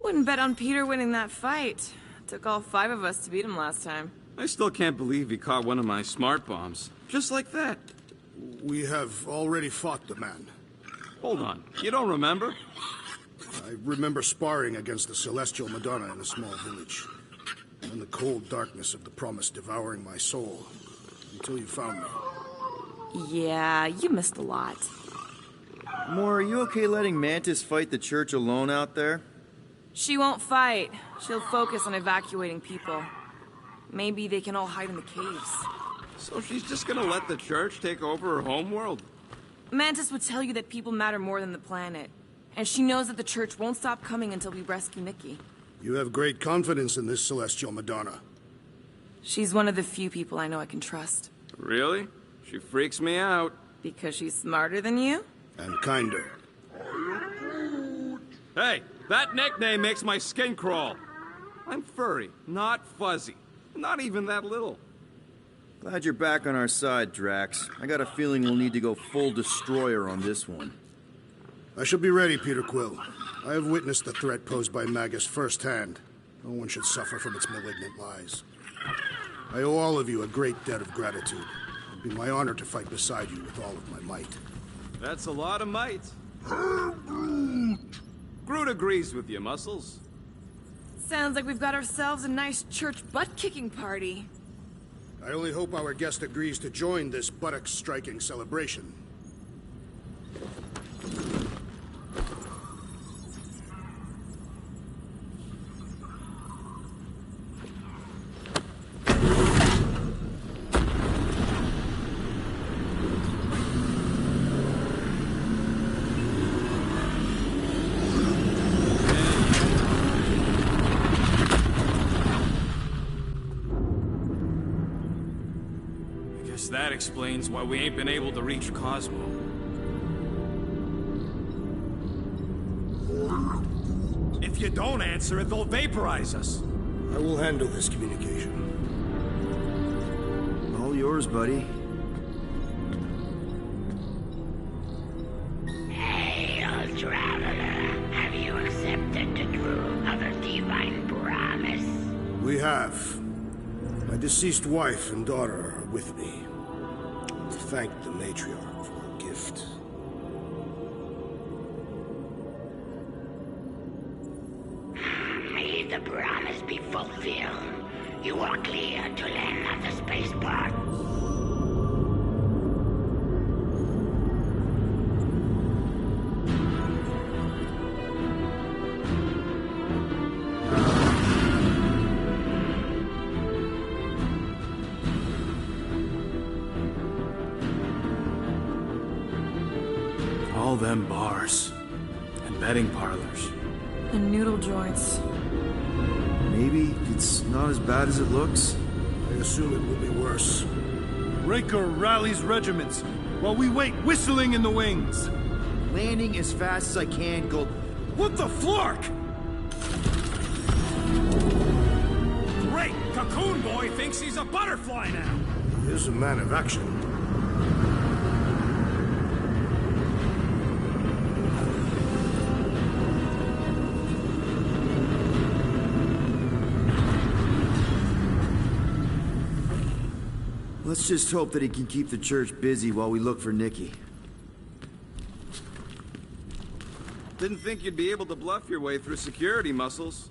Wouldn't bet on Peter winning that fight. Took all 5 of us to beat him last time. I still can't believe he caught one of my smart bombs. Just like that. We have already fought the man. Hold on, you don't remember? I remember sparring against the Celestial Madonna in a small village. In the cold darkness of the promise devouring my soul. Until you found me. Yeah, you missed a lot. Moore, are you okay letting Mantis fight the church alone out there? She won't fight. She'll focus on evacuating people. Maybe they can all hide in the caves. So she's just gonna let the church take over her homeworld? Mantis would tell you that people matter more than the planet. And she knows that the church won't stop coming until we rescue Nikki. You have great confidence in this Celestial Madonna. She's one of the few people I know I can trust. Really? She freaks me out. Because she's smarter than you? And kinder. Hey, that nickname makes my skin crawl. I'm furry, not fuzzy. Not even that little. Glad you're back on our side, Drax. I got a feeling we'll need to go full destroyer on this one. I shall be ready, Peter Quill. I have witnessed the threat posed by Magus firsthand. No one should suffer from its malignant lies. I owe all of you a great debt of gratitude. It'd be my honor to fight beside you with all of my might. That's a lot of might. Groot agrees with you, Muscles. Sounds like we've got ourselves a nice church butt-kicking party. I only hope our guest agrees to join this buttock-striking celebration. That explains why we ain't been able to reach Cosmo. If you don't answer it, they'll vaporize us. I will handle this communication. All yours, buddy. Hail, traveler. Have you accepted the true of a divine promise? We have. My deceased wife and daughter are with me. To thank the matriarch for her gift. May the promise be fulfilled. You are clear to land at the spaceport. All them bars. And betting parlors. And noodle joints. Maybe it's not as bad as it looks. I assume it will be worse. Raker rallies regiments, while we wait whistling in the wings. Landing as fast as I can, go... What the flark? Great! Cocoon Boy thinks he's a butterfly now! He is a man of action. Let's just hope that he can keep the church busy while we look for Nikki. Didn't think you'd be able to bluff your way through security, Muscles.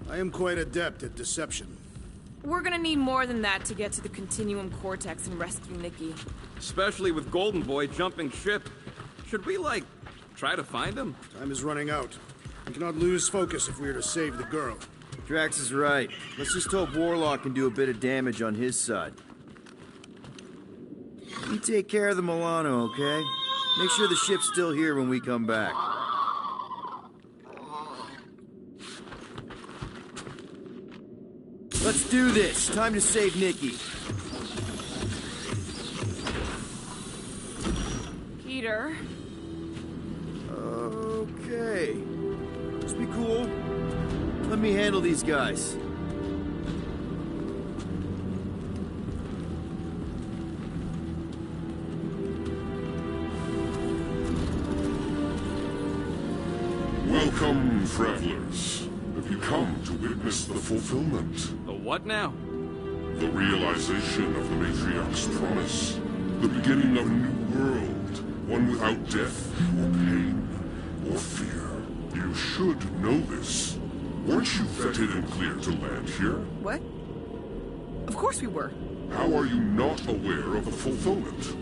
I am quite adept at deception. We're gonna need more than that to get to the Continuum Cortex and rescue Nikki. Especially with Golden Boy jumping ship. Should we, like, try to find him? Time is running out. We cannot lose focus if we are to save the girl. Drax is right. Let's just hope Warlock can do a bit of damage on his side. You take care of the Milano, okay? Make sure the ship's still here when we come back. Let's do this. Time to save Nikki. Peter? Okay. Just be cool. Let me handle these guys. Welcome, travelers. The You come to witness the fulfillment. The what now? The realization of the Matriarch's promise. The beginning of a new world. One without death, or pain, or fear. You should know this. Weren't you vetted and cleared to land here? What? Of course we were. How are you not aware of the fulfillment?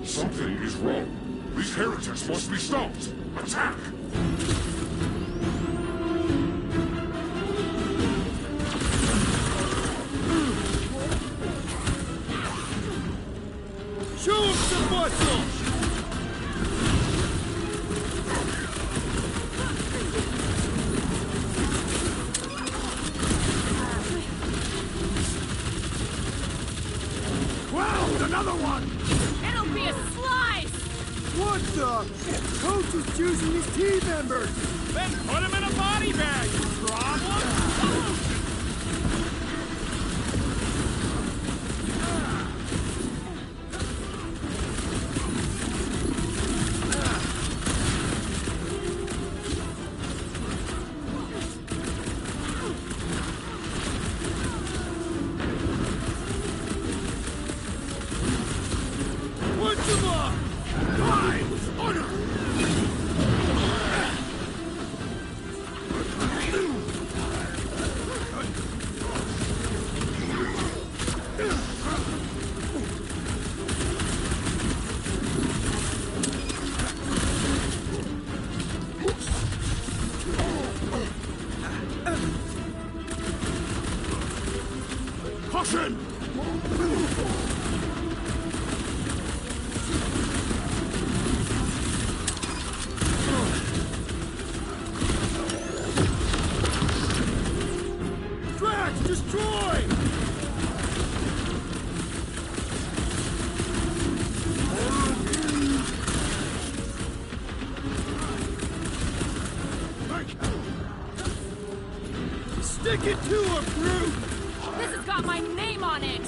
Something is wrong. These heretics must be stopped. Attack! Show him some muscle! Wow, another one! It'll be a slice! What the? Coach is choosing his team members! Then put him in a body bag, you problem! Punch him up! Five! Order! Caution! Drax, destroy! Stick it to him, brute! This has got my name on it!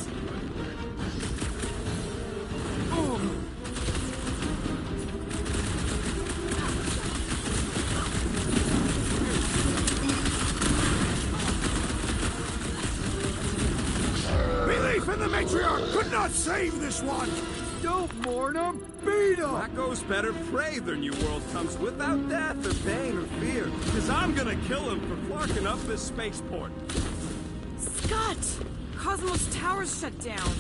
Belief in the Matriarch could not save this one! Don't mourn him, beat him! Rocco's better pray their new world comes without death or pain or fear. Cause I'm gonna kill him for flarking up this spaceport. Scott! Cosmo's tower's shut down.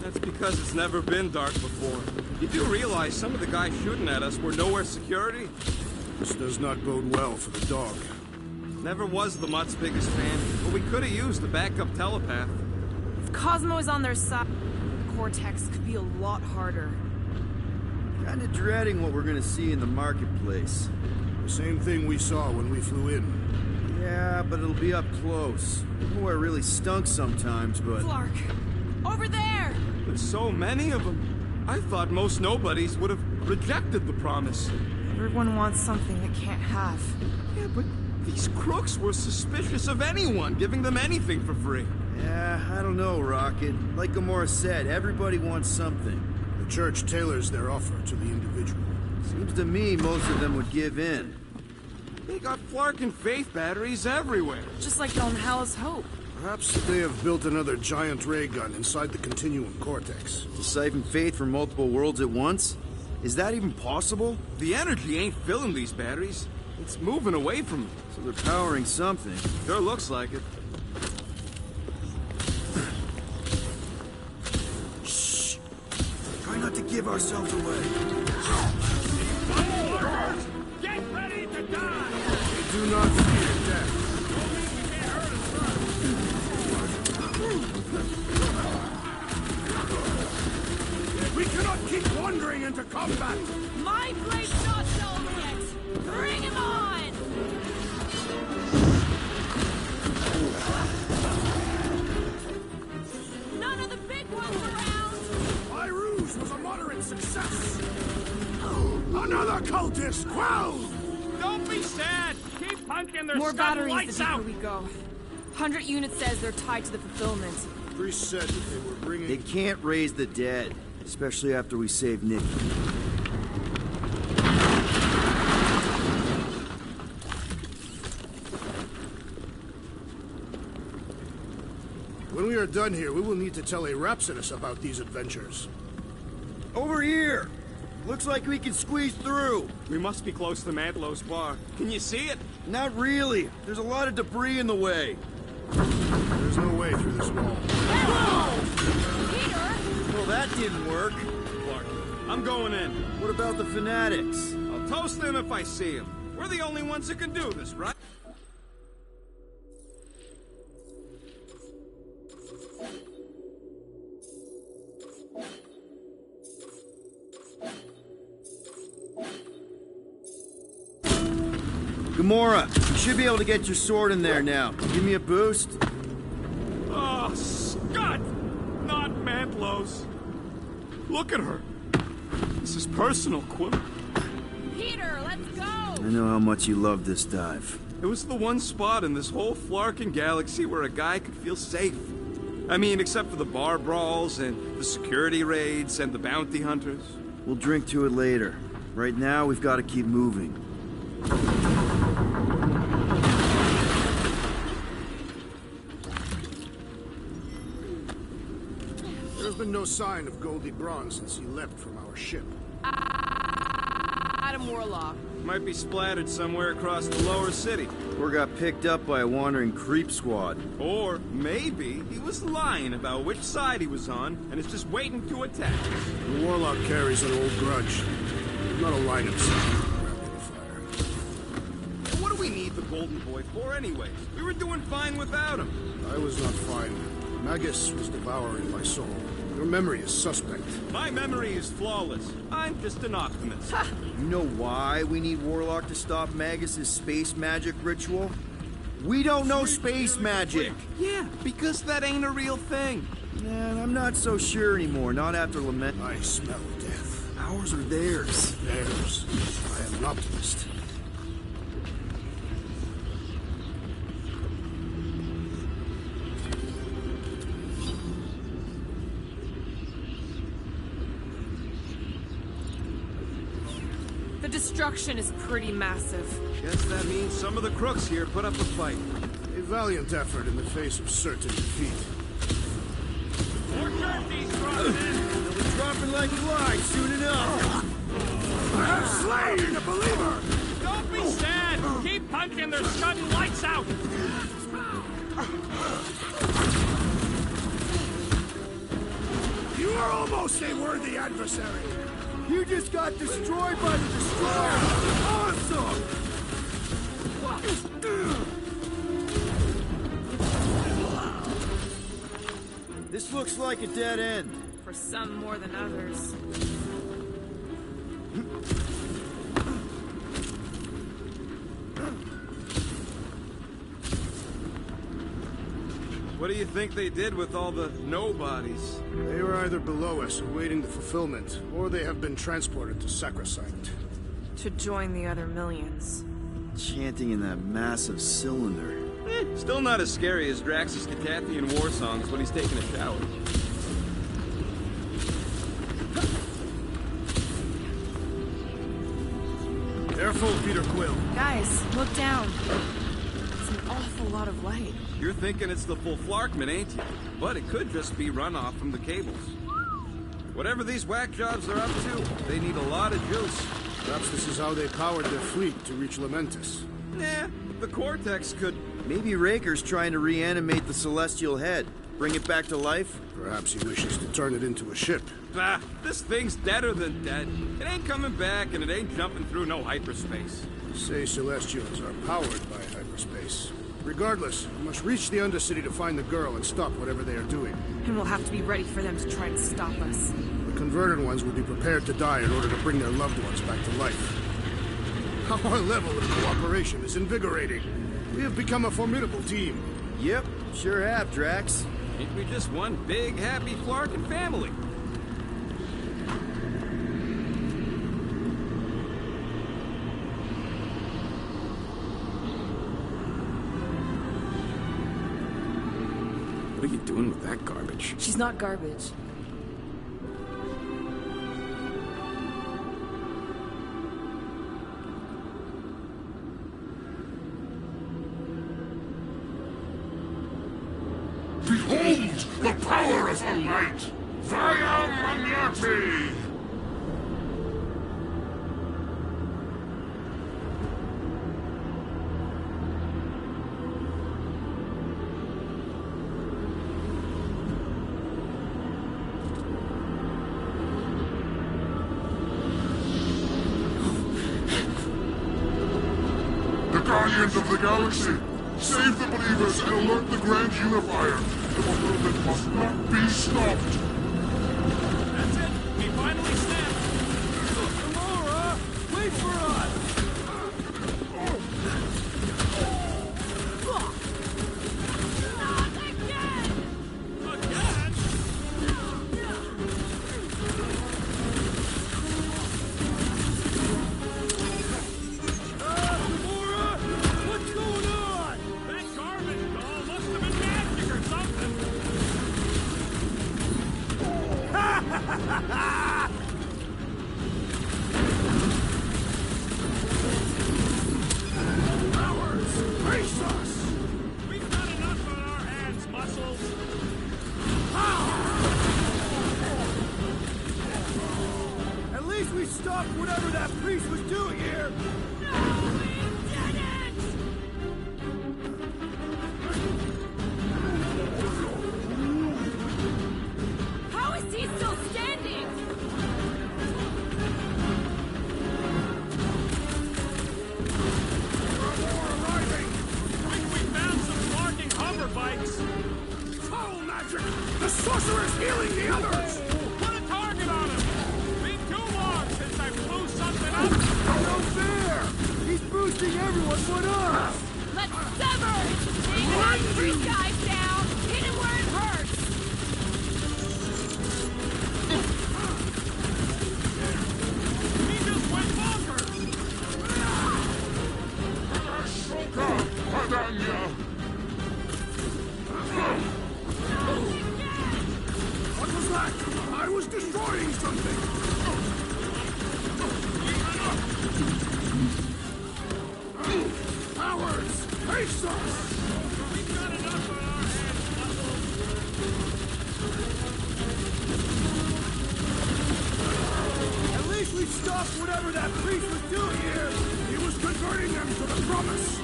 That's because it's never been dark before. You do realize some of the guys shooting at us were nowhere security? This does not bode well for the dog. Never was the Mutt's biggest fan, but we could have used a backup telepath. If Cosmo is on their side, Cortex could be a lot harder. Kinda dreading what we're gonna see in the marketplace. The same thing we saw when we flew in. Yeah, but it'll be up close. Nowhere really stunk sometimes, but... Flark! Over there! With so many of them, I thought most nobodies would have rejected the promise. Everyone wants something they can't have. Yeah, but these crooks were suspicious of anyone giving them anything for free. Yeah, I don't know, Rocket. Like Gamora said, everybody wants something. The church tailors their offer to the individual. Seems to me most of them would give in. They got Flark and Faith batteries everywhere. Just like Don Hal's Hope. Perhaps they have built another giant ray gun inside the Continuum Cortex. To siphon Faith from multiple worlds at once? Is that even possible? The energy ain't filling these batteries. It's moving away from them. So they're powering something. Sure looks like it. Shh! Try not to give ourselves away. Get ready to die! Do not fear death. We cannot keep wandering into combat! My blade's not over yet! Bring him on! None of the big ones around! My ruse was a moderate success! Another cultist quelled! Don't be sad! Keep punking their More scum batteries lights the deeper out! we go. 100 units says they're tied to the fulfillment. Priest said that they were bringing... They can't raise the dead, especially after we save Nikki. we are done here, we will need to tell a Rhapsodus about these adventures. Over here! Looks like we can squeeze through. We must be close to Mantlow's bar. Can you see it? Not really. There's a lot of debris in the way. There's no way through this wall. Well, that didn't work. Clark, I'm going in. What about the fanatics? I'll toast them if I see them. We're the only ones that can do this, right? Gamora, you should be able to get your sword in there now. Give me a boost. Oh, Scott! Not Mantlow's. Look at her. This is personal, Quill. Peter, let's go! I know how much you love this dive. It was the one spot in this whole Flarkin galaxy where a guy could feel safe. I mean, except for the bar brawls and the security raids and the bounty hunters. We'll drink to it later. Right now, we've got to keep moving. There's been no sign of Goldie Braun since he left from our ship. Adam Warlock. Might be splattered somewhere across the lower city. Or got picked up by a wandering creep squad. Or maybe he was lying about which side he was on and is just waiting to attack. The Warlock carries an old grudge. Not a line himself. What do we need the Golden Boy for anyways? We were doing fine without him. I was not fine. Magus was devouring my soul. Your memory is suspect. My memory is flawless. I'm just an optimist. You know why we need Warlock to stop Magus's space magic ritual? We don't know space magic! Yeah, because that ain't a real thing. Man, I'm not so sure anymore, not after Lament. I smell death. Ours or theirs? Theirs. I am an optimist. The destruction is pretty massive. Guess that means some of the crooks here put up a fight. A valiant effort in the face of certain defeat. More turkeys dropping in! They'll be dropping like flies soon enough! I have slain a believer! Don't be sad! Keep punching their sudden lights out! You are almost a worthy adversary! You just got destroyed by the Destroyer! Awesome! This looks like a dead end. For some more than others. What do you think they did with all the nobodies? They were either below us awaiting the fulfillment, or they have been transported to Sacrosanct. To join the other millions. Chanting in that massive cylinder. Still not as scary as Drax's Catathian war songs when he's taking a shower. Careful, Peter Quill. Guys, look down. It's an awful lot of light. You're thinking it's the full Flarkman, ain't you? But it could just be runoff from the cables. Whatever these whack jobs are up to, they need a lot of juice. Perhaps this is how they powered their fleet to reach Lamentis. Yeah, the Cortex could... Maybe Raker's trying to reanimate the Celestial Head. Bring it back to life? Perhaps he wishes to turn it into a ship. Bah, this thing's deader than dead. It ain't coming back, and it ain't jumping through no hyperspace. Say Celestials are powered by hyperspace. Regardless, we must reach the Undercity to find the girl and stop whatever they are doing. And we'll have to be ready for them to try and stop us. The converted ones will be prepared to die in order to bring their loved ones back to life. Our level of cooperation is invigorating. We have become a formidable team. Yep, sure have, Drax. Ain't we just one big, happy Flarkin family? What are you doing with that garbage? She's not garbage. Behold as the light! Via Magnati! Guardians of the Galaxy! Save the believers and alert the Grand Unifier! The movement must not be stopped! That's it! We finally snapped! Gamora! Wait for us! Not again! Again? Gamora! What's going on? That garbage doll must have been magic or something! Powers! Face us! We've got enough on our hands, Muscles! At least we stopped whatever that priest was doing here! No, we didn't! How is he still standing? I think we found some barking hover bikes! Foul magic! The sorcerer's healing the others! Put a target on him! Been too long since I blew something up! No fair! He's boosting everyone but us! Let's sever! Take those three guys down! Hit him where it hurts! He just went bonkers! Ashoka! Padanya! What was that? I was destroying something! Powers! Face us! We've got enough on our hands, Muscles! At least we stopped whatever that priest was doing here! He was converting them to the promise!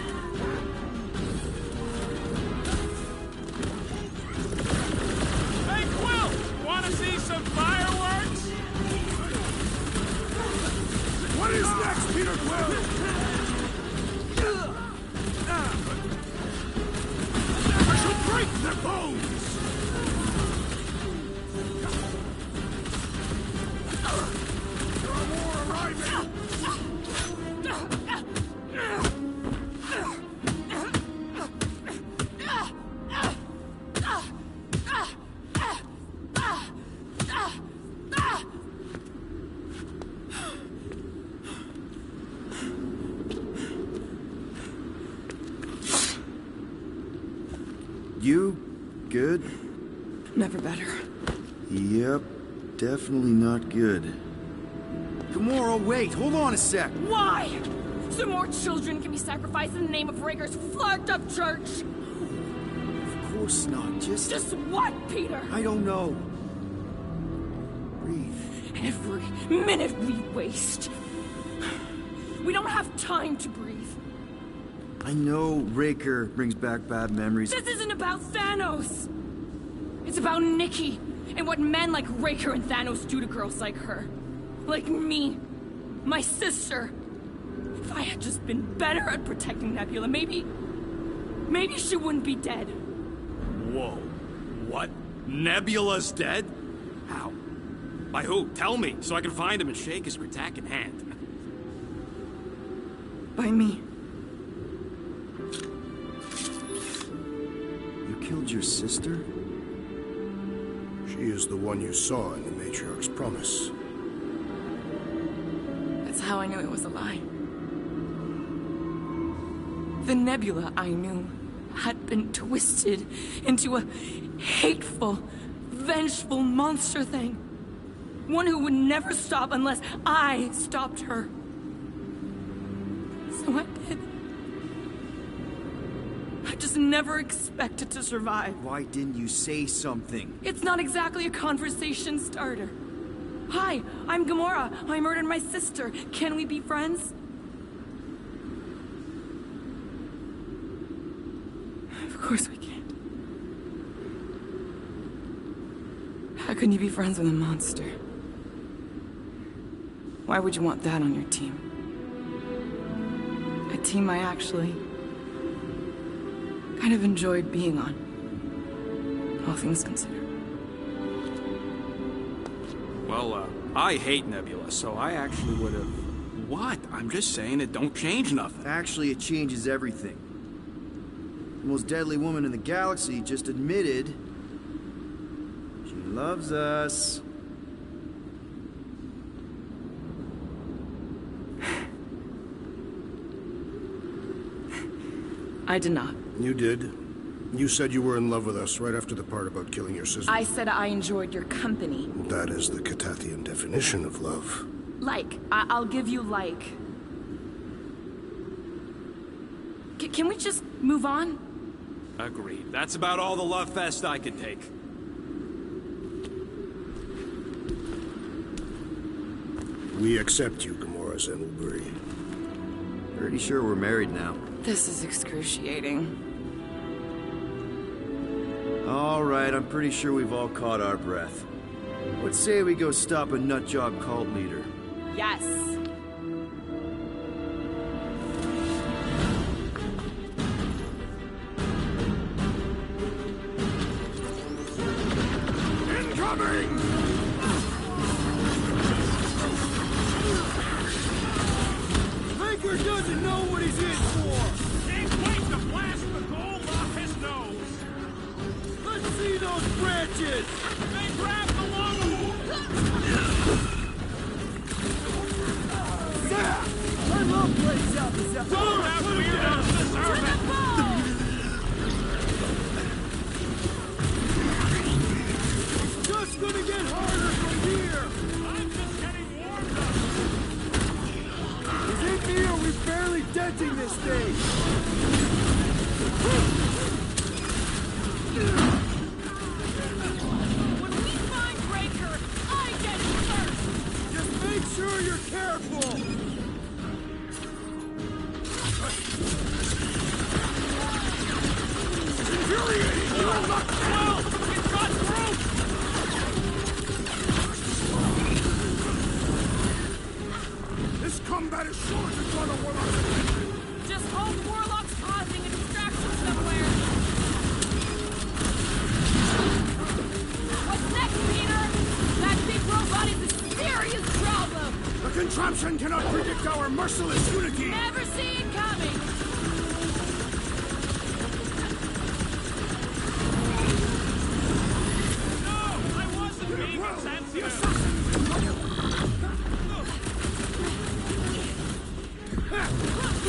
Hey, Quill! Wanna see some fireworks? What is next, Peter Quill? I shall break their bones! There are more arriving! You? Good? Never better. Yep, definitely not good. Gamora, wait! Hold on a sec! Why? So more children can be sacrificed in the name of Raker's flagged-up church? Of course not, Just what, Peter? I don't know. Breathe. Every minute we waste. We don't have time to breathe. I know Raker brings back bad memories. This isn't about Thanos. It's about Nikki and what men like Raker and Thanos do to girls like her. Like me. My sister. If I had just been better at protecting Nebula, maybe she wouldn't be dead. Whoa. What? Nebula's dead? How? By who? Tell me, so I can find him and shake his Kritak in hand. By me. You killed your sister? She is the one you saw in the Matriarch's promise. That's how I knew it was a lie. The Nebula I knew had been twisted into a hateful, vengeful monster thing. One who would never stop unless I stopped her. So I did. I just never expected to survive. Why didn't you say something? It's not exactly a conversation starter. Hi, I'm Gamora. I murdered my sister. Can we be friends? Of course we can. How can you be friends with a monster? Why would you want that on your team? A team I actually kind of enjoyed being on, all things considered. Well, I hate Nebula, so I actually would have... What? I'm just saying it don't change nothing. Actually, it changes everything. The most deadly woman in the galaxy just admitted she loves us. I did not. You did. You said you were in love with us right after the part about killing your sister. I said I enjoyed your company. That is the Catathian definition of love. Like. I'll give you like. Can we just move on? Agreed. That's about all the love fest I could take. We accept you, Gamora Zenoburi. Pretty sure we're married now. This is excruciating. All right, I'm pretty sure we've all caught our breath. Let's say we go stop a nutjob cult leader. Yes. Incoming! Raker doesn't know what he's in for! Can't wait to blast the gold off his nose! Let's see those branches! They grabbed the logo! I love places out this Don't have weirdos deserve it! Just gonna get harder from here! I'm just getting warmed up! Is it me or are we barely denting this thing? When we find Raker, I get it first! Just make sure you're careful! Infuriating! You are not well! It got through! This combat is sure to draw the Warlock's attention. Just hope Warlock's causing a distraction somewhere. What's next, Peter? That big robot is a serious problem! The contraption cannot predict our merciless unity. Never see it coming! No! I wasn't being insensitive!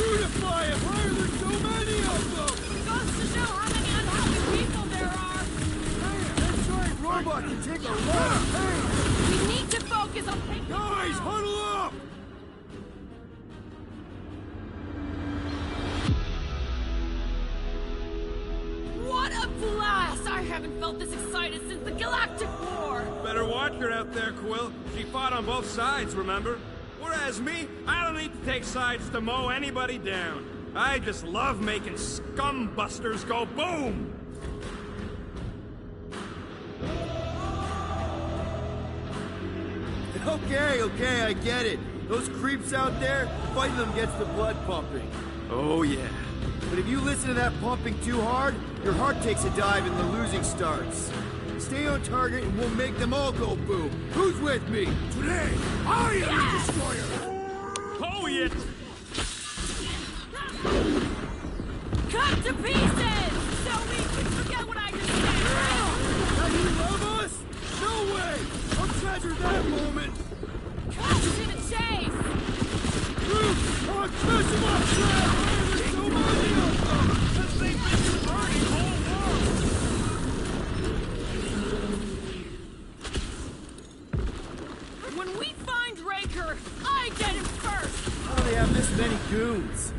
Beautify it! Why are there so many of them? Goes to show how many unhappy people there are! That giant robot can take a lot of pain! We need to focus on taking... Guys, huddle up! What a blast! I haven't felt this excited since the Galactic War! Better watch her out there, Quill. She fought on both sides, remember? Whereas me, I don't need to take sides to mow anybody down. I just love making scumbusters go boom! Okay, I get it. Those creeps out there, fighting them gets the blood pumping. Oh, yeah. But if you listen to that pumping too hard, your heart takes a dive and the losing starts. Stay on target and we'll make them all go boom. Who's with me? Today, I am the destroyer. Oh, yeah! Cut to pieces! So we can forget what I just said! Now you love us? No way! I'll treasure that moment. Cut to the chase! Dude, I'll catch him up, Trap! There's so many of them! This thing's been converting whole world! When we find Raker, I get him first! How do they have this many goons?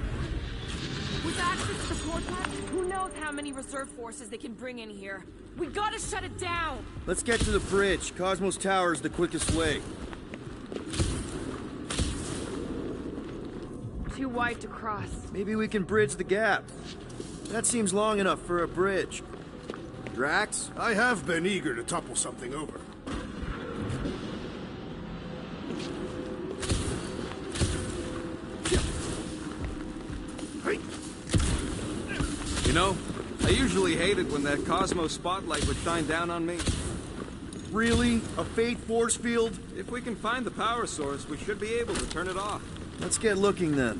With access to the port pack, who knows how many reserve forces they can bring in here. We gotta shut it down! Let's get to the bridge. Cosmo's tower is the quickest way. Too wide to cross. Maybe we can bridge the gap. That seems long enough for a bridge. Drax? I have been eager to topple something over. You know, I usually hated when that Cosmo spotlight would shine down on me. Really? A fate force field? If we can find the power source, we should be able to turn it off. Let's get looking then.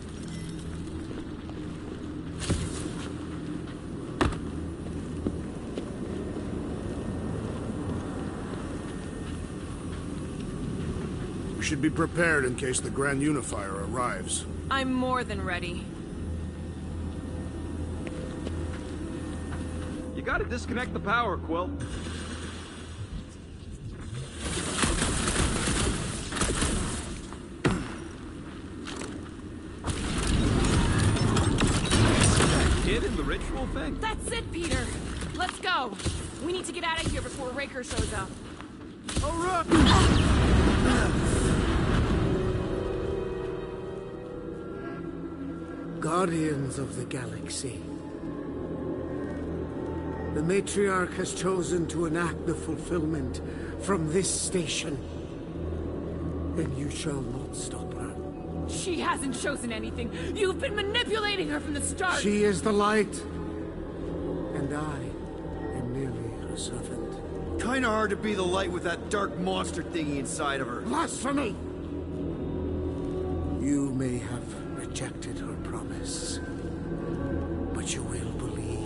We should be prepared in case the Grand Unifier arrives. I'm more than ready. You gotta disconnect the power, Quill. That kid in the ritual thing? That's it, Peter! Let's go! We need to get out of here before Raker shows up. All right! Guardians of the Galaxy. The Matriarch has chosen to enact the fulfillment from this station. And you shall not stop her. She hasn't chosen anything. You've been manipulating her from the start. She is the light. And I am merely her servant. Kinda hard to be the light with that dark monster thingy inside of her. Blasphemy! You may have rejected her promise, but you will believe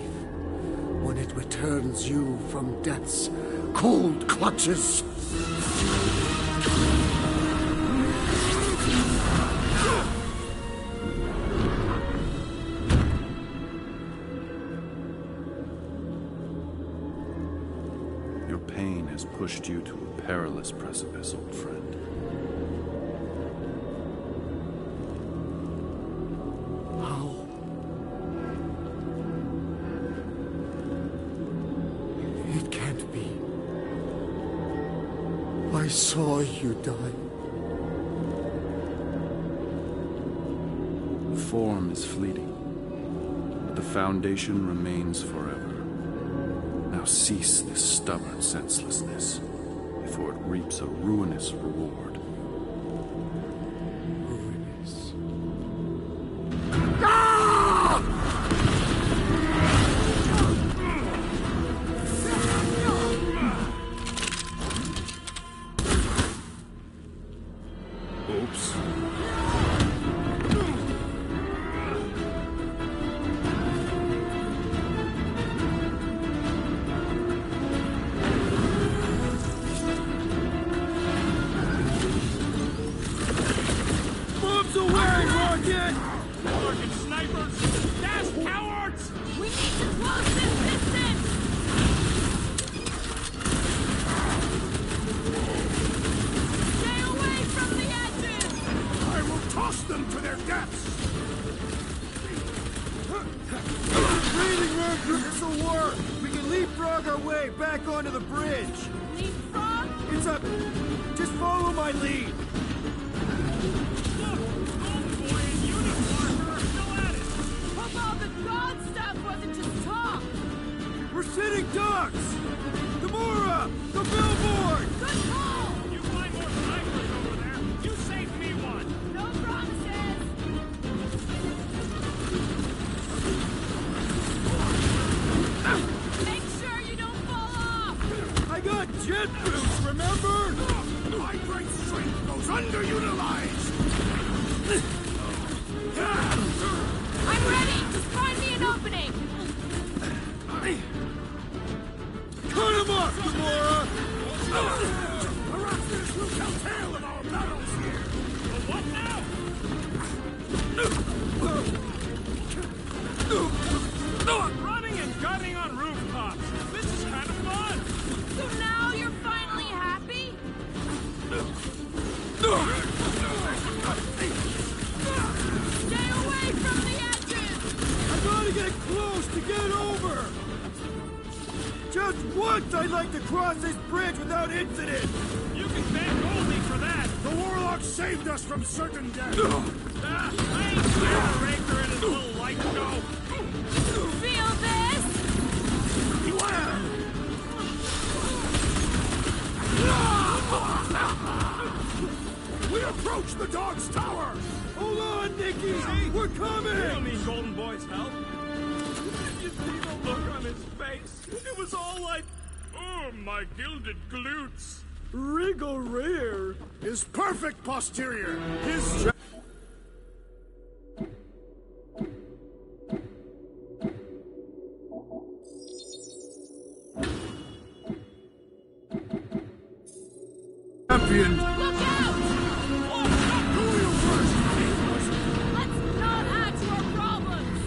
when it returns you from death's cold clutches. Your pain has pushed you to a perilous precipice, old friend. How? It can't be. I saw you die. Form is fleeting, but the foundation remains forever. Now cease this stubborn senselessness, before it reaps a ruinous reward. Ruinous. Oops. Bombs away, Rocket! Fucking snipers! Dash cowards! We need to close this distance! Stay away from the edges! I will toss them to their deaths! Breathing room! This'll work! We can leapfrog our way back onto the bridge! Leapfrog? It's up! Just follow my lead! Look! Golden Boy and Unicorn are still at it! Hope all the god stuff wasn't just talk! We're sitting ducks! Gamora! The billboard! Good call! You find more snipers over there! You saved me one! No promises! Make sure you don't fall off! I got jet boots, remember? My great strength goes Just once I'd like to cross this bridge without incident! You can thank Goldie for that. The Warlock saved us from certain death! I ain't scared of Raker and his little light show. Feel this? Beware! We approach the dog's tower! Hold on, Nikki! We're You coming! don't need Golden Boy's help. You see the look on his face? It was all like, oh, my gilded glutes. Regal rear! His perfect posterior! His... Champion! Look out! Who you first? Let's not add to our problems!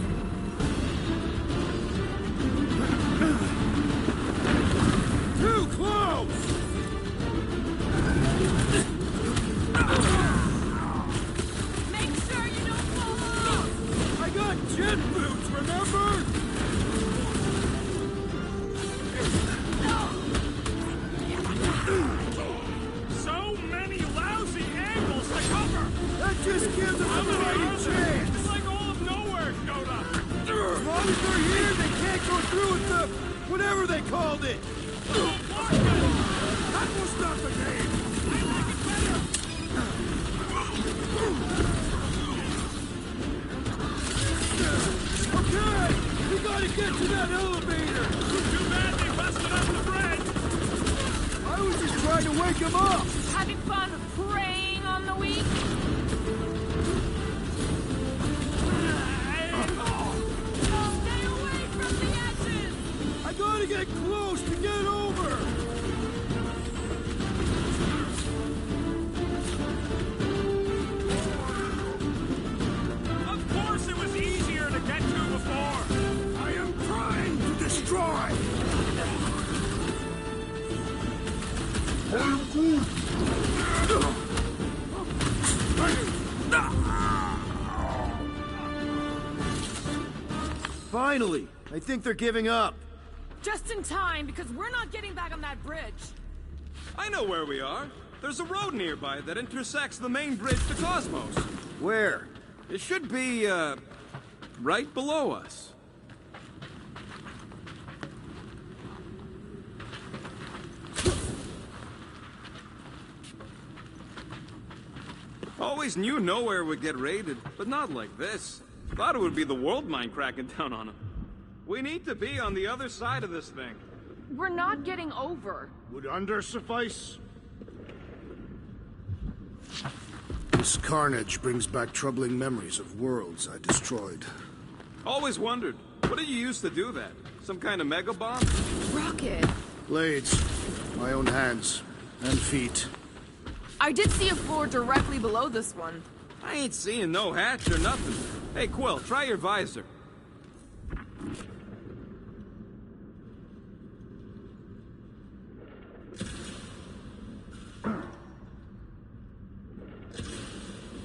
Too close! Make sure you don't fall off! I got jet boots, remember? So many lousy angles to cover. That just gives us a fighting chance! It's like all of nowhere showed up. As long as they're here, they can't go through with the... whatever they called it! That was not the name! Okay! We gotta get to that elevator! Too bad they busted up the bread. I was just trying to wake him up! Having fun preying on the weak? Stay away from the edges! I gotta get close to get over! Of course it was easier to get to before. I am trying to destroy! Finally! I think they're giving up. Just in time, because we're not getting back on that bridge. I know where we are. There's a road nearby that intersects the main bridge to Cosmos. Where? It should be, right below us. Always knew nowhere would get raided, but not like this. Thought it would be the world mine cracking down on them. We need to be on the other side of this thing. We're not getting over. Would under suffice? This carnage brings back troubling memories of worlds I destroyed. Always wondered, what did you use to do that? Some kind of mega bomb? Rocket. Blades. My own hands. And feet. I did see a floor directly below this one. I ain't seeing no hatch or nothing. Hey, Quill, try your visor.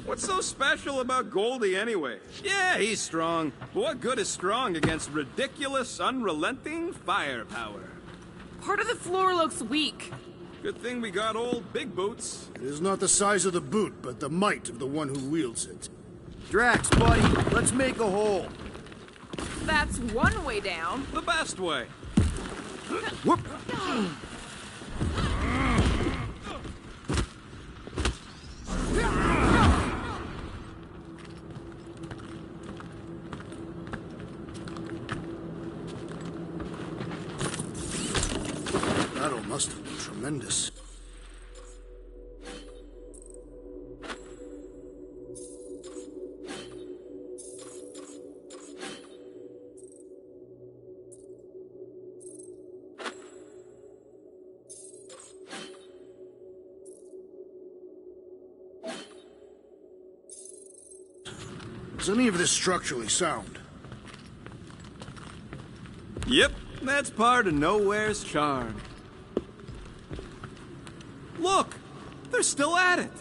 What's so special about Goldie anyway? Yeah, he's strong. But what good is strong against ridiculous, unrelenting firepower? Part of the floor looks weak. Good thing we got old Big Boots. It is not the size of the boot, but the might of the one who wields it. Drax, buddy, let's make a hole. That's one way down. The best way. Whoop! Battle must have been tremendous. Is any of this structurally sound? Yep, that's part of Nowhere's charm. Look! They're still at it!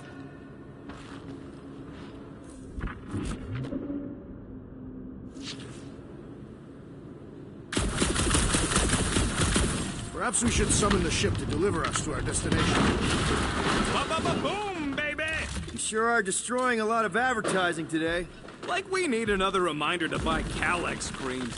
Perhaps we should summon the ship to deliver us to our destination. Ba-ba-ba-boom, baby! You sure are destroying a lot of advertising today. Like we need another reminder to buy Calex cream.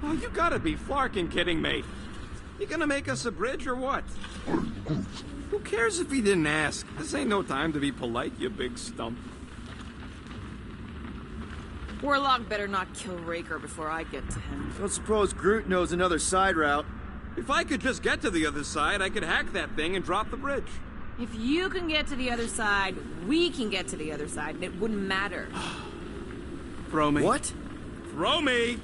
Oh, you gotta be flarking kidding me. You gonna make us a bridge or what? Who cares if he didn't ask? This ain't no time to be polite, you big stump. Warlock better not kill Raker before I get to him. Don't suppose Groot knows another side route. If I could just get to the other side, I could hack that thing and drop the bridge. If you can get to the other side, we can get to the other side, and it wouldn't matter. Throw me. What? Throw me!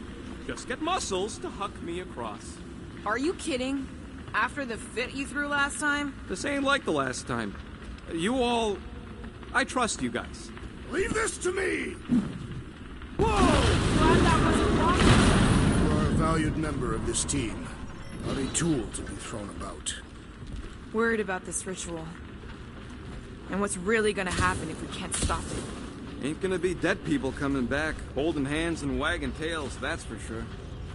Just get muscles to huck me across. Are you kidding? After the fit you threw last time? This ain't like the last time. You all... I trust you guys. Leave this to me! Whoa! Glad that wasn't wrong. You are a valued member of this team, not a tool to be thrown about. Worried about this ritual. And what's really gonna happen if we can't stop it. Ain't gonna be dead people coming back, holding hands and wagging tails, that's for sure.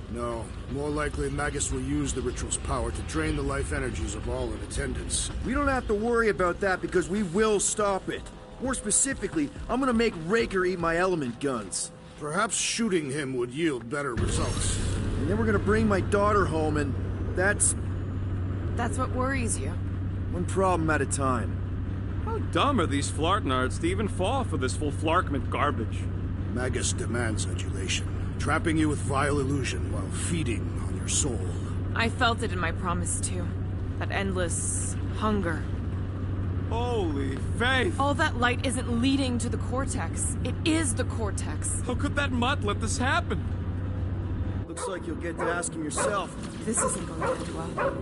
No, more likely Magus will use the ritual's power to drain the life energies of all in attendance. We don't have to worry about that because we will stop it. More specifically, I'm gonna make Raker eat my element guns. Perhaps shooting him would yield better results. And then we're gonna bring my daughter home and that's That's what worries you. one problem at a time. How dumb are these flartnards to even fall for this full flarkment garbage? Magus demands adulation, trapping you with vile illusion while feeding on your soul. I felt it in my promise too. That endless hunger. Holy faith! All that light isn't leading to the cortex. It is the cortex. How could that mutt let this happen? Looks like you'll get to ask him yourself. This isn't going to end well.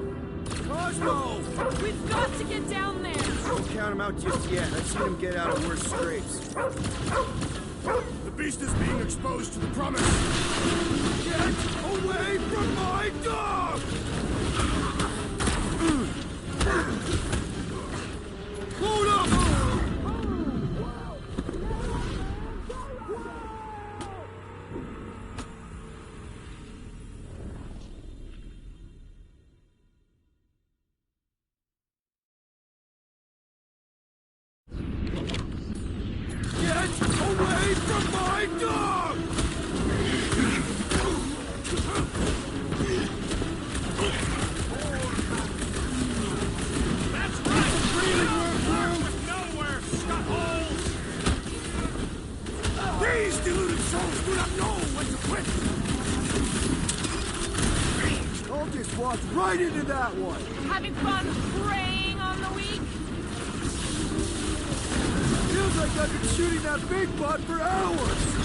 Cosmo! We've got to get down there! Don't count him out just yet. I've seen him get out of worse scrapes. The beast is being exposed to the promise. Get away from my dog! Hold up! Get away from my dog! That's right! Really with nowhere, scut-holes! These deluded souls do not know when to quit! I'll just walk right into that one! Having fun preying on the weak? Feels like I've been shooting that big butt for hours!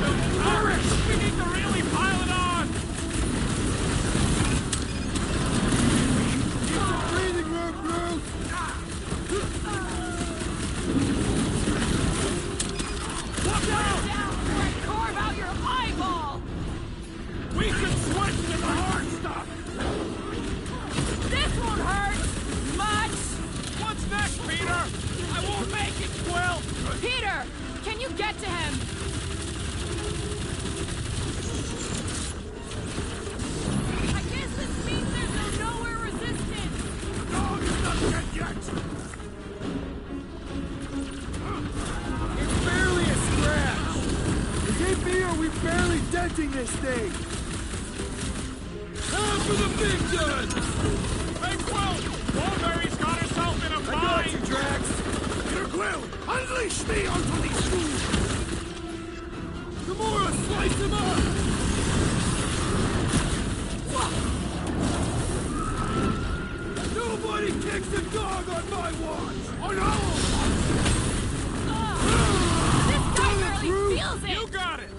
Alright, we need to really pile it on! Keep some breathing room, Groot! Watch out! Down before I carve out your eyeball! We can switch to the hard stuff! This won't hurt! Much! What's next, Peter? I won't make it, Quill! Peter! Can you get to him? I guess this means there's no nowhere resistance! No, he's not dead yet! It's barely a scratch! Is it me or are we barely denting this thing? Time for the big gun! Hey, Quill! Mulberry's got herself in a I got you, bind! Drax! Peter Quill, unleash me onto these fools! Gamora, slice him up! Nobody kicks a dog on my watch! Oh no! This guy barely feels it! You got it!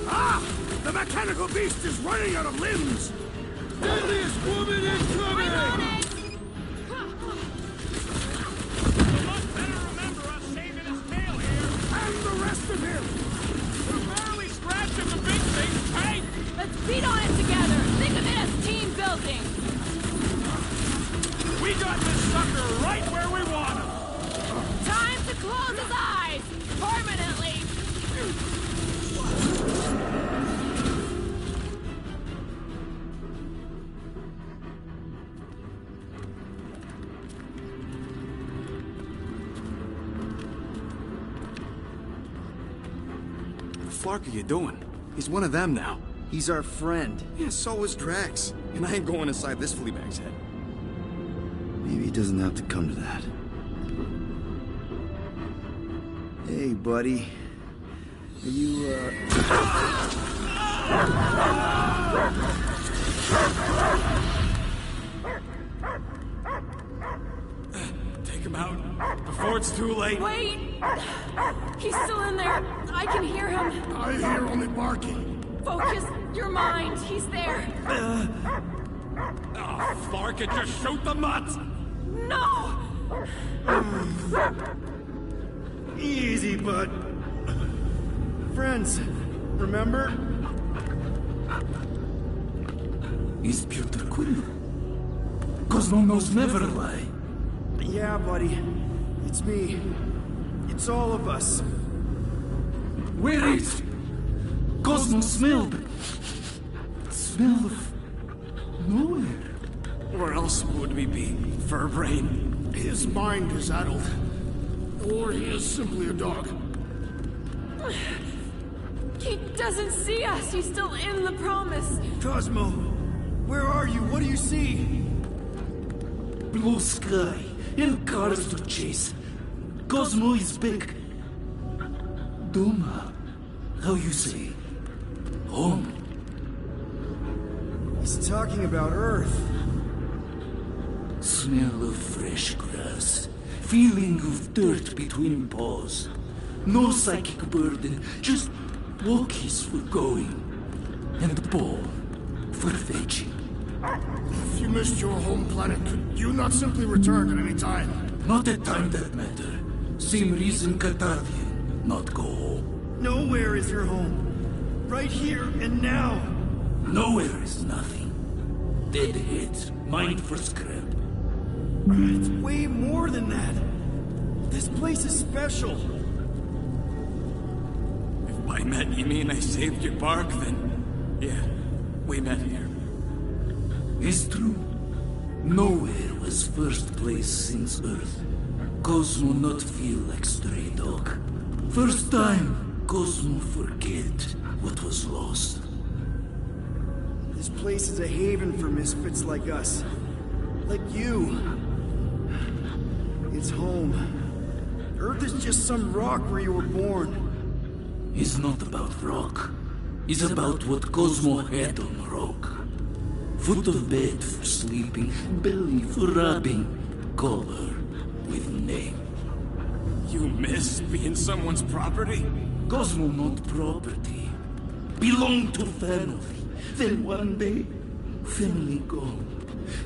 Ah! The mechanical beast is running out of limbs! Deadliest woman incoming! I'm on it! You must better remember us saving his tail here! And the rest of him! We're barely scratching the big thing! Hey! Let's beat on it Flark are you doing? He's one of them now. He's our friend. Yeah, so is Drax. And I ain't going inside this fleabag's head. Maybe it doesn't have to come to that. Hey, buddy. Are you, Take him out before it's too late. Wait! He's still in there. I can hear him. I hear only barking. Focus your mind. He's there. Oh, Flark, just shoot the mutts! No! easy, bud. Friends, remember? Is Peter Quill? Cosmo knows never lie. Yeah, buddy. It's me. It's all of us. Where is Cosmo smelled? Smell of nowhere. Where else would we be, Furbrain? His mind is addled. Or he is simply a dog. He doesn't see us. He's still in the promise. Cosmo, where are you? What do you see? Blue sky and cars to chase. Cosmo is back. Doma, how you say? Home. He's talking about Earth. Smell of fresh grass. Feeling of dirt between paws. No psychic burden, just walkies for going. And the ball for fetching. If you missed your home planet, could you not simply return at any time? Not at time that matter. Same reason Katardian not go home. Nowhere is your home. Right here and now. Nowhere is nothing. Dead heads, mind for scrap. It's way more than that. This place is special. If by met you mean I saved your bark, then yeah, we met here. It's true. Nowhere was first place since Earth. Cosmo not feel like stray dog. First time, Cosmo forget what was lost. This place is a haven for misfits like us. Like you. It's home. Earth is just some rock where you were born. It's not about rock. It's about what Cosmo had on rock. Foot of bed for sleeping, belly for rubbing, color with name. You miss being someone's property? Cosmo not property. Belong to family. Then one day, family gone.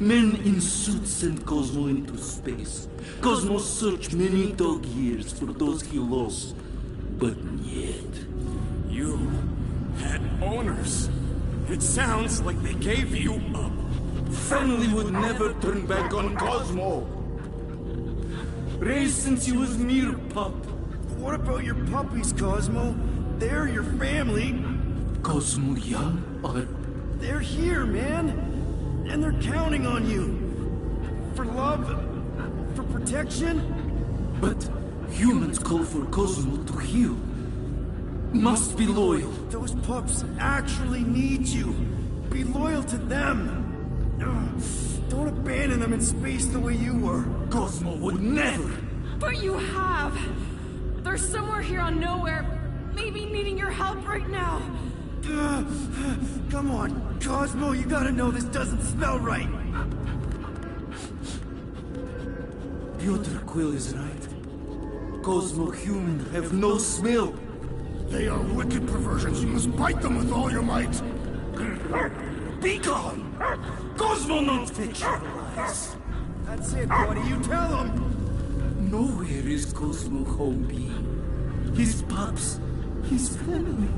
Men in suits send Cosmo into space. Cosmo searched many dog years for those he lost. But yet... You had owners. It sounds like they gave you up. Family would never turn back on Cosmo. Raised since he was mere pup. What about your puppies, Cosmo? They're your family. Cosmo young or... They're here, man. And they're counting on you. For love, for protection. But humans call for Cosmo to heal. Must be loyal. Those pups actually need you. Be loyal to them. Don't abandon them in space the way you were. Cosmo would never. But you have. They're somewhere here on Nowhere, maybe needing your help right now. Come on, Cosmo, you gotta know this doesn't smell right. Peter Quill is right. Cosmo human have no smell. They are wicked perversions. You must bite them with all your might. Be gone! Cosmo not fetch your lies. That's it, buddy. You tell them. Nowhere is Cosmo home being. His pups, his family,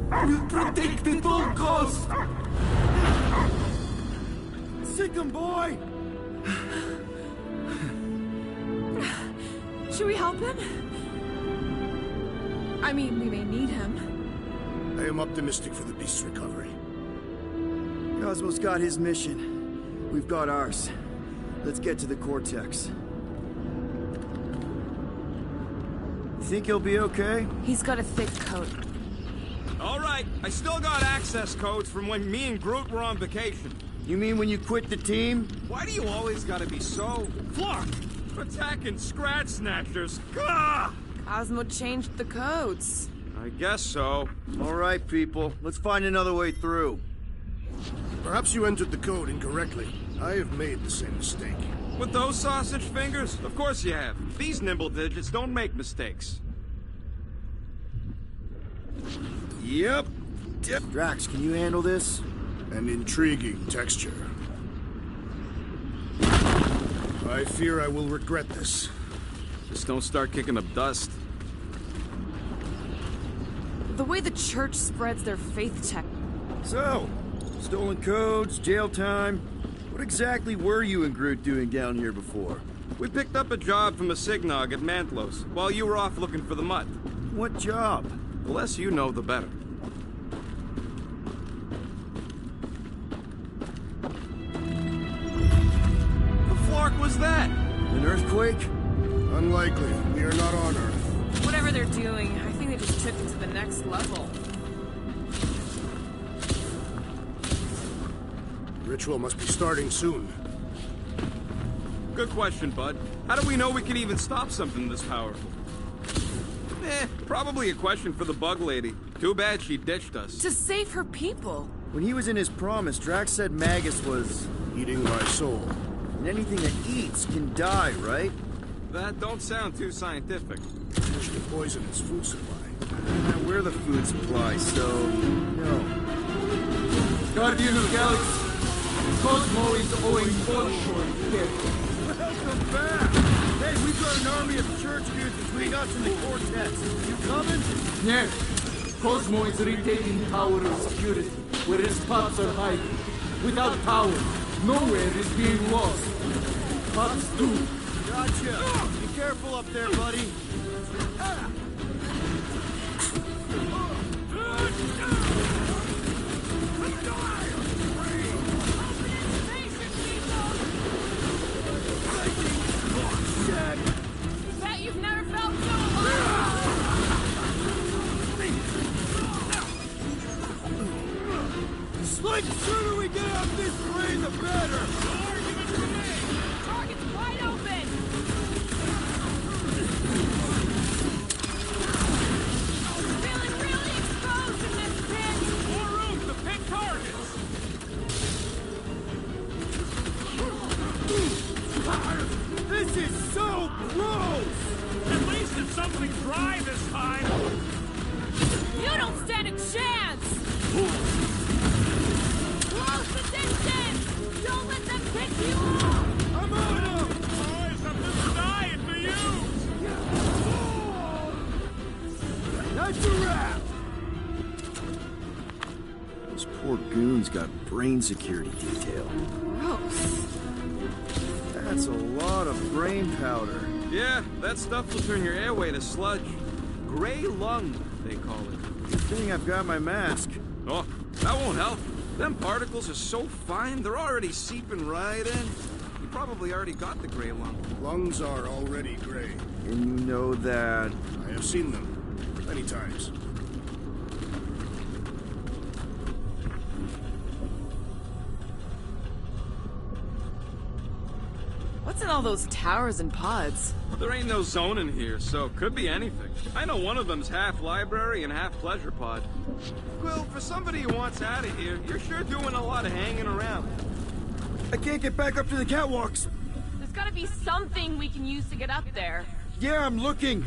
will protect at all costs. Sick 'em, boy! Should we help him? I mean, we may need him. I am optimistic for the beast's recovery. Cosmo's got his mission. We've got ours. Let's get to the Cortex. You think he'll be okay? He's got a thick coat. All right, I still got access codes from when me and Groot were on vacation. You mean when you quit the team? Why do you always gotta be so... Flark! Attacking Scratch Snatchers! Gah! Cosmo changed the codes. I guess so. All right, people. Let's find another way through. Perhaps you entered the code incorrectly. I have made the same mistake. With those sausage fingers? Of course you have. These nimble digits don't make mistakes. Yep. Drax, can you handle this? An intriguing texture. I fear I will regret this. Just don't start kicking up dust. The way the church spreads their faith tech. So, stolen codes, jail time. What exactly were you and Groot doing down here before? We picked up a job from a Signog at Mantlos, while you were off looking for the mutt. What job? The less you know, the better. The flark was that? An earthquake? Unlikely. We are not on Earth. Whatever they're doing, I think they just took it to the next level. Ritual must be starting soon. Good question, bud. How do we know we can even stop something this powerful? Probably a question for the bug lady. Too bad she ditched us. To save her people. When he was in his promise, Drax said Magus was... Eating my soul. And anything that eats can die, right? That don't sound too scientific. Wish to poison its food supply. We're the food supply, so... no. Guardian of the Galaxy, Cosmo is owing fortune here. Welcome back! Hey, we've got an army of church dudes between us and the Quartet. You coming? Yes, Cosmo is retaking Tower of Security, where his pups are hiding. Without power, nowhere is being lost. Pups do. Gotcha! Be careful up there, buddy. Bet you've never felt so alive! Like, the sooner we get out this plane, the better! Target's wide open! Feeling really exposed in this pit! More room to pick targets! This is so gross! At least it's something dry this time! You don't stand a chance! Close the distance! Don't let them pick you off! I'm on him! Boys, I'm just dying for you! That's a wrap! Those poor goons got brain security detail. Gross. That's a lot of brain powder. Yeah, that stuff will turn your airway to sludge. Gray lung, they call it. Good thing I've got my mask. Oh, that won't help. Them particles are so fine, they're already seeping right in. You probably already got the gray lung. Lungs are already gray. And you know that... I have seen them many times. What's in all those towers and pods? There ain't no zone in here, so could be anything. I know one of them's half library and half pleasure pod. Quill, for somebody who wants out of here, you're sure doing a lot of hanging around. I can't get back up to the catwalks. There's gotta be something we can use to get up there. Yeah, I'm looking.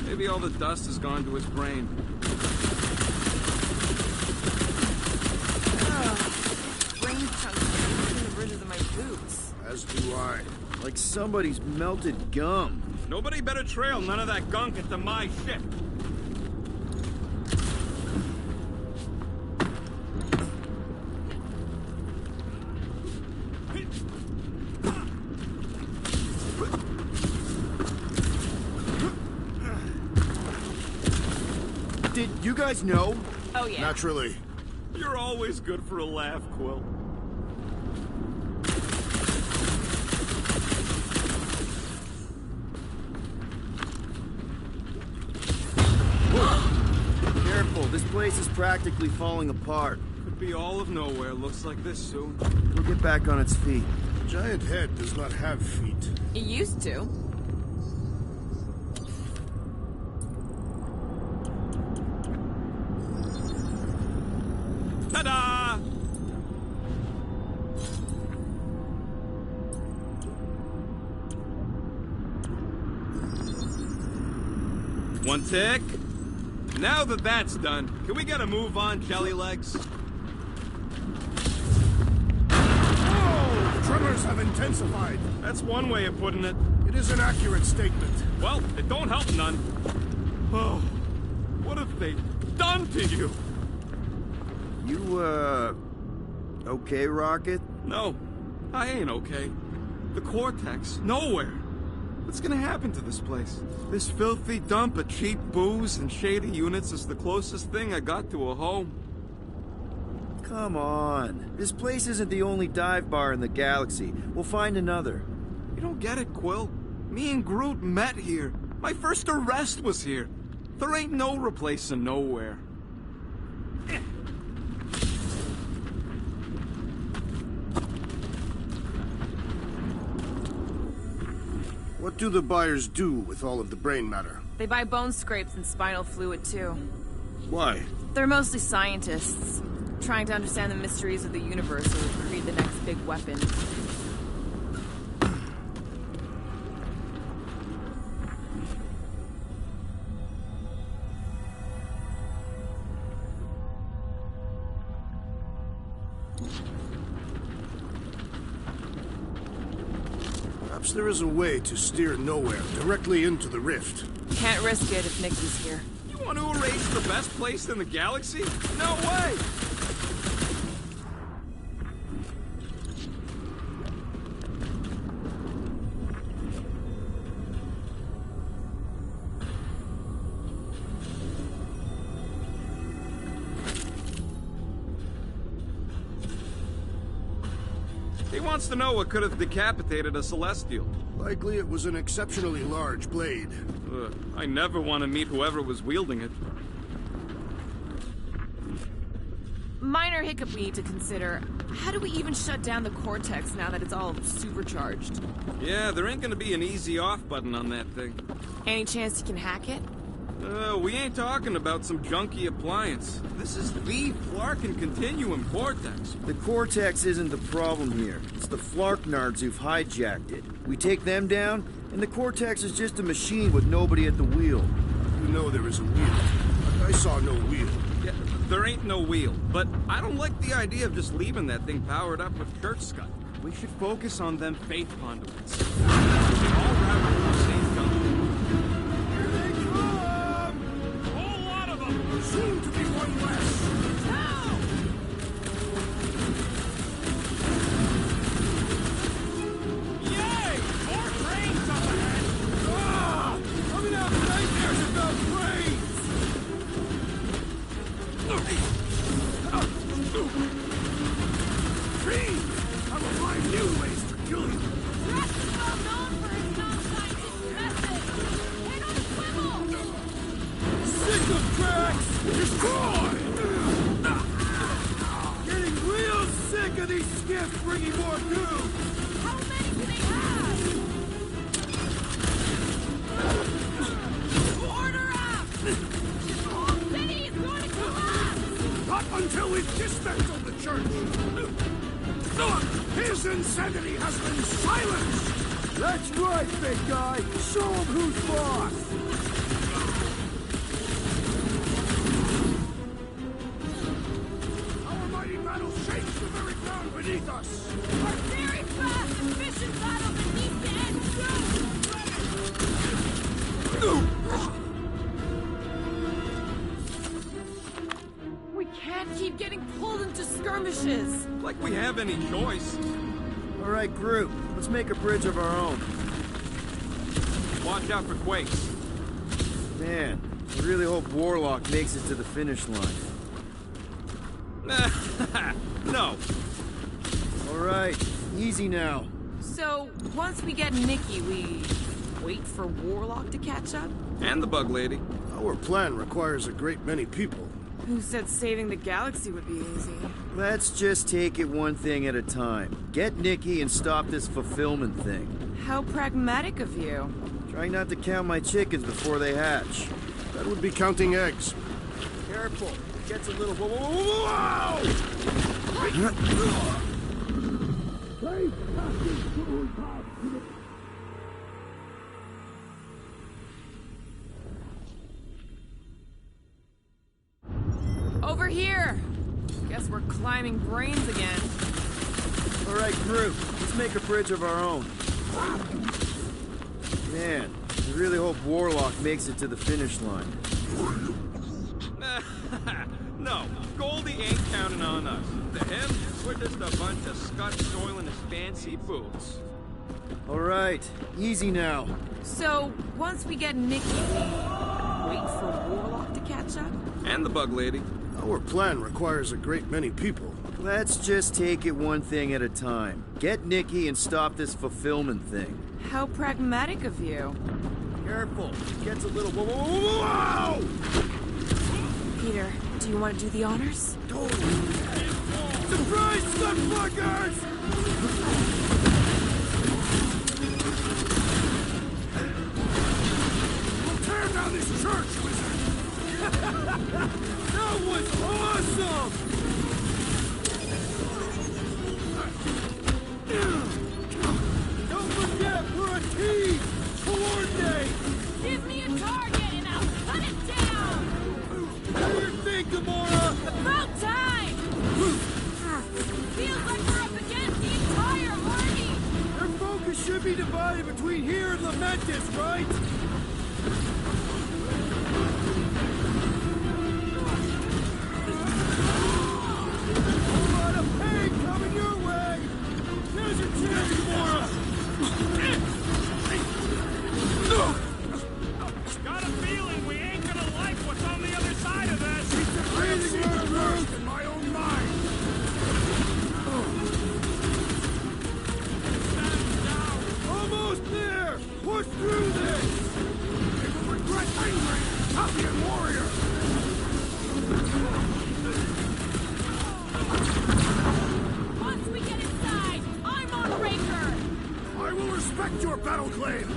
Maybe all the dust has gone to his brain. Brain chunks between the ridges of my boots. As do I. Like somebody's melted gum. Nobody better trail none of that gunk into my ship. Did you guys know? Oh yeah. Naturally. You're always good for a laugh, Quill. place is practically falling apart. Could be all of nowhere. Looks like this soon. We'll get back on its feet. The giant head does not have feet. It used to. Ta-da! One tick. Now that that's done, can we get a move on, Jelly Legs? Oh! Tremors have intensified. That's one way of putting it. It is an accurate statement. Well, it don't help none. Oh, what have they done to you? You, okay, Rocket? No, I ain't okay. The Cortex, nowhere. What's gonna happen to this place? This filthy dump of cheap booze and shady units is the closest thing I got to a home. Come on. This place isn't the only dive bar in the galaxy. We'll find another. You don't get it, Quill. Me and Groot met here. My first arrest was here. There ain't no replacing nowhere. What do the buyers do with all of the brain matter? They buy bone scrapes and spinal fluid, too. Why? They're mostly scientists, trying to understand the mysteries of the universe or create the next big weapon. Perhaps there is a way to steer nowhere directly into the rift. Can't risk it if Nikki's here. You want to erase the best place in the galaxy? No way! He wants to know what could have decapitated a Celestial. Likely it was an exceptionally large blade. I never want to meet whoever was wielding it. Minor hiccup we need to consider. How do we even shut down the Cortex now that it's all supercharged? Yeah, there ain't gonna be an easy off button on that thing. Any chance you can hack it? We ain't talking about some junky appliance. This is the Flarkin Continuum Cortex. The Cortex isn't the problem here. It's the Flarknards who've hijacked it. We take them down, and the Cortex is just a machine with nobody at the wheel. You know there is a wheel. I saw no wheel. Yeah, there ain't no wheel. But I don't like the idea of just leaving that thing powered up with church scud. We should focus on them faith conduits. They all rally from the same company. Soon to be one less. Yay! More trains up ahead! Ah! Coming out nightmares about trains! Fiends! I will find new ways to kill you! Rex is well known for his non-scientific methods. Hit on the swivel! Sick of tracks! Destroy! Getting real sick of these skiffs bringing more goo! How many do they have? Order up! The whole city is going to collapse! Not until we've dismantled the church! His insanity has been silenced! That's right, big guy! Show him who's boss! Our mighty battle shakes the very ground beneath us! Our very fast, efficient battle that needs to end soon! We can't keep getting pulled into skirmishes! Like we have any choice. All right, Groot, let's make a bridge of our own. Watch out for quakes. Man, I really hope Warlock makes it to the finish line. No. All right, easy now. So, once we get Nikki, we wait for Warlock to catch up? And the bug lady. Our plan requires a great many people. Who said saving the galaxy would be easy? Let's just take it one thing at a time. Get Nikki and stop this fulfillment thing. How pragmatic of you. Trying not to count my chickens before they hatch. That would be counting eggs. Careful. It gets a little... Whoa! Over here! Guess we're climbing brains again. All right, crew. Let's make a bridge of our own. Man, I really hope Warlock makes it to the finish line. No, Goldie ain't counting on us. To him, we're just a bunch of scuts soiling his fancy boots. All right, easy now. So, once we get Nikki, wait for Warlock to catch up? And the bug lady. Our plan requires a great many people. Let's just take it one thing at a time. Get Nikki and stop this fulfillment thing. How pragmatic of you. Careful, it gets a little... Whoa! Peter, do you want to do the honors? Surprise, stunfuckers! We'll tear down this church, wizard! That was awesome! Don't forget, we're a team! Coordinate! Give me a target and I'll cut it down! What do you think, Gamora? About time! Feels like we're up against the entire army! Their focus should be divided between here and Lamentis, right? A lot of pain coming your way! Here's your chance, Gamora! Got a feeling we ain't gonna like what's on the other side of this. Breathing See the worst in my own mind. Almost there! Push through this! They will regret angry, champion warrior. Once we get inside, I'm on Raker! I will respect your battle claim.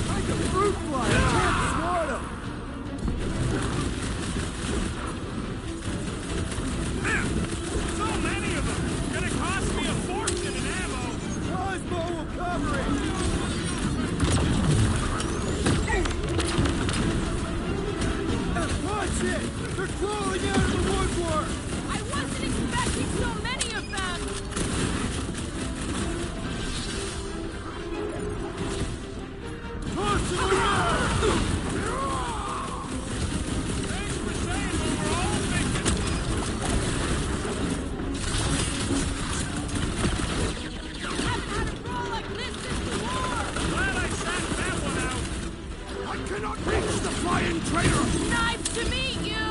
Like a fruit fly! I can't swat him! Man, so many of them. Gonna cost me a fortune in ammo. Cosmo will cover it! Watch it! They're crawling out of the woodwork! I wasn't expecting so many of them! Toss it around! Thanks for saying what we're all thinking. Haven't had a roll like this since the war! Glad I sat that one out. I cannot reach the flying traitor. Nice to meet you!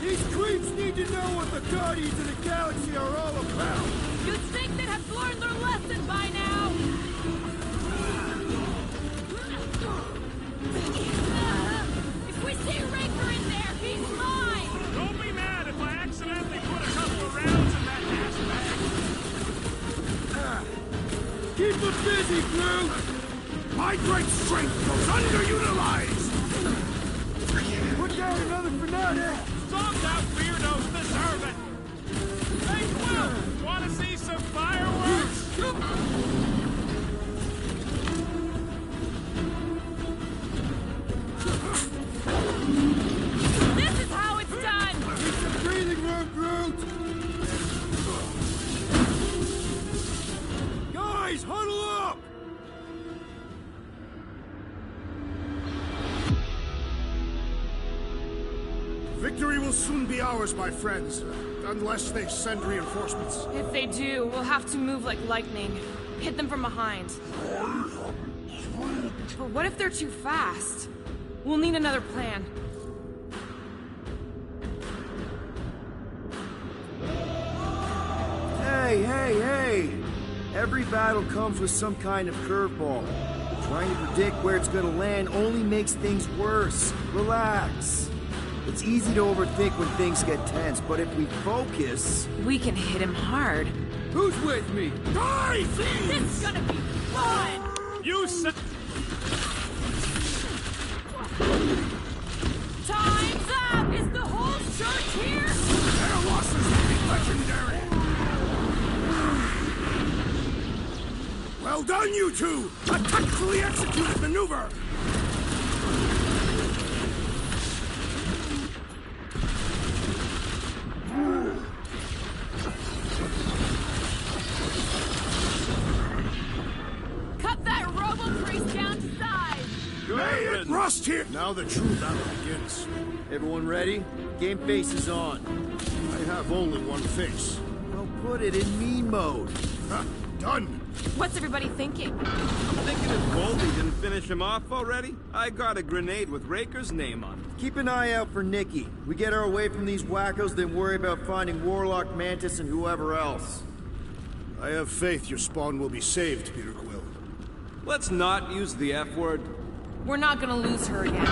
These creeps need to know what the Guardians of the Galaxy are all about! You'd think they'd have learned their lesson by now! If we see Raker in there, he's mine! Don't be mad if I accidentally put a couple of rounds in that gas bag. Keep them busy, crew! My great strength goes underutilized. Put down another fanatic! Zombed out weirdos deserve it. Hey, Quill, want to see some fireworks? This is how it's done! Need some breathing room, Groot! Guys, huddle up! Victory will soon be ours, my friends. Unless they send reinforcements. If they do, we'll have to move like lightning. Hit them from behind. But what if they're too fast? We'll need another plan. Hey! Every battle comes with some kind of curveball. Trying to predict where it's gonna land only makes things worse. Relax. It's easy to overthink when things get tense, but if we focus... We can hit him hard. Who's with me? Die, please! This is gonna be fun! You said... Time's up! Is the whole church here? Their losses will be legendary! Well done, you two! A tactfully executed maneuver! Cut that robo-priest down to size! May it rust here! Now the true battle begins. Everyone ready? Game face is on. I have only one face. Well, put it in me mode. Ha! Done! What's everybody thinking? I'm thinking if Goldie didn't finish him off already, I got a grenade with Raker's name on it. Keep an eye out for Nikki. We get her away from these wackos, then worry about finding Warlock, Mantis, and whoever else. I have faith your spawn will be saved, Peter Quill. Let's not use the F word. We're not gonna lose her again.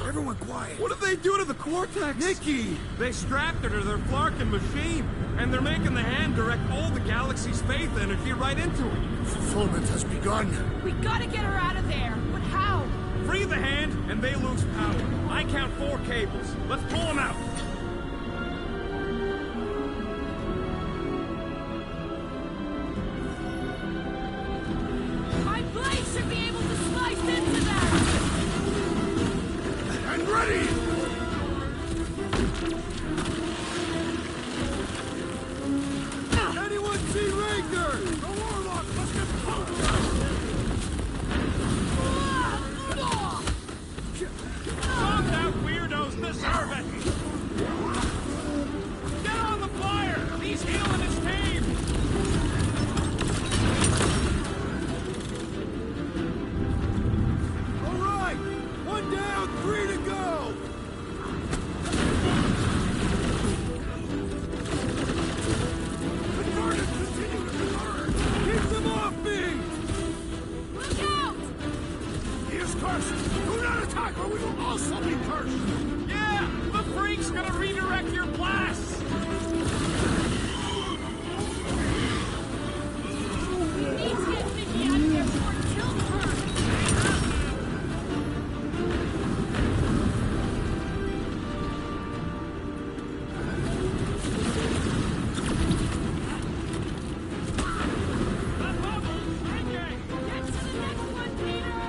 Everyone quiet. What did they do to the Cortex? Nikki! They strapped her to their Flarkin machine, and they're making the hand direct all the galaxy's faith energy right into it. Fulfillment has begun. We gotta get her out of there! But how? Free the hand, and they lose power. I count 4 cables. Let's pull them out. My blade should be able to slice into that! And ready! Anyone see Raker? The Warlock must get poked out! Bombed out weirdos deserve it! Get on the flyer! He's healing his team! All right! 1 down, 3 to go! The Guardians continue to converge! Keep them off me! Look out! He is cursed! Do not attack or we will also be cursed! Yeah! The freak's gonna redirect your blasts! We need to get Nikki out of there before it kills her! The bubble's shrinking! Get to the next one, Peter!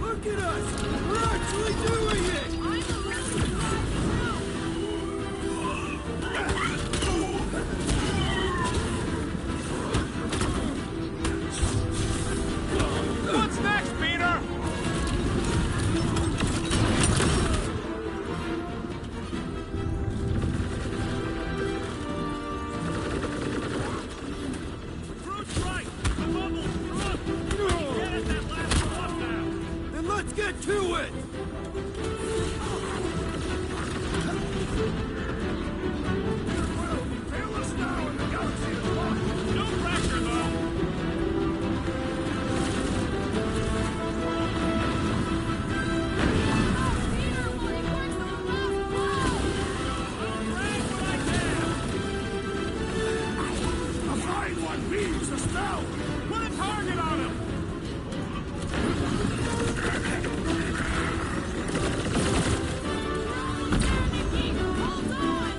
Look at us! We're actually doing it! I'm a little surprised too! What's next, Peter? Fruit's right! The bubble's drunk! Get at that last one now! Then let's get to it! Fail us now and the galaxy is lost! No pressure, though! Peter, will he work to the last blow? I'll drag what I can! The flying one leaves the spell! Put a target on him! Nikki, hold on!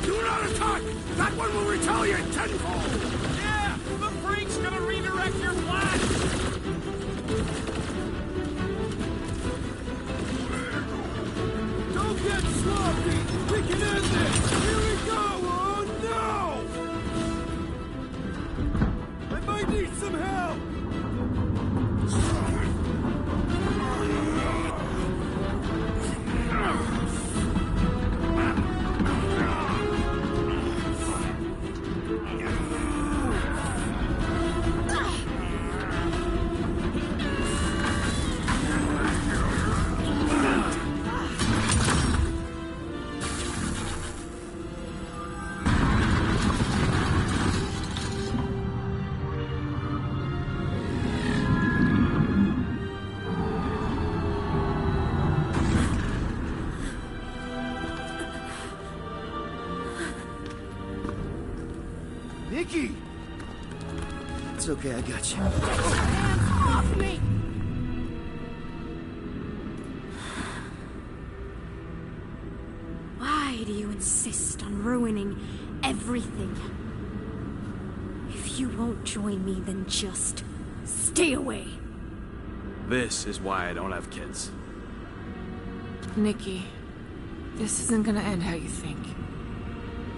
Do not attack! That one will retaliate tenfold! Yeah! The freak's gonna redirect your blast! Don't get sloppy! We can end this! Here we go! Oh no! I might need some help! okay, I got you. Hands off me! Why do you insist on ruining everything? If you won't join me, then just stay away. This is why I don't have kids. Nikki, this isn't gonna end how you think.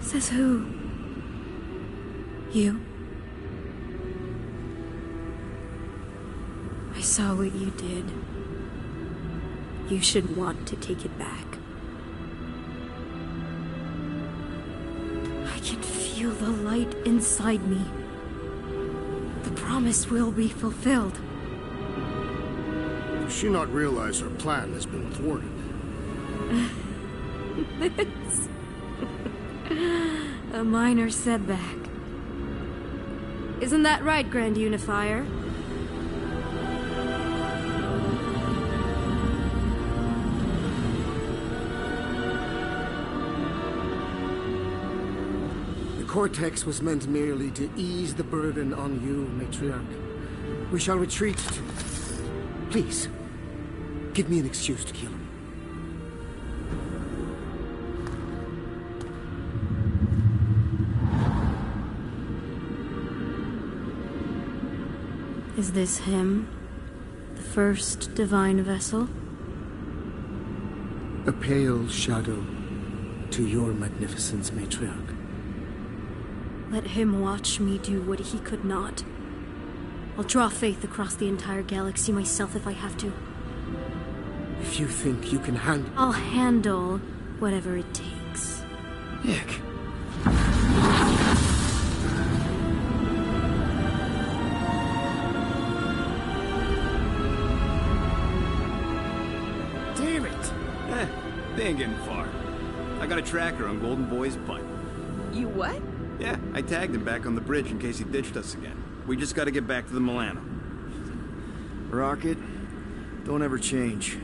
Says who? You? I saw what you did. You should want to take it back. I can feel the light inside me. The promise will be fulfilled. Does she not realize her plan has been thwarted? This... a minor setback. Isn't that right, Grand Unifier? The Cortex was meant merely to ease the burden on you, Matriarch. We shall retreat to... Please, give me an excuse to kill him. Is this him? The first divine vessel? A pale shadow to your magnificence, Matriarch. Let him watch me do what he could not. I'll draw faith across the entire galaxy myself if I have to. If you think you can handle... I'll handle whatever it takes. Nick. Damn it! They ain't getting far. I got a tracker on Golden Boy's butt. You what? Yeah, I tagged him back on the bridge in case he ditched us again. We just gotta get back to the Milano. Rocket, don't ever change.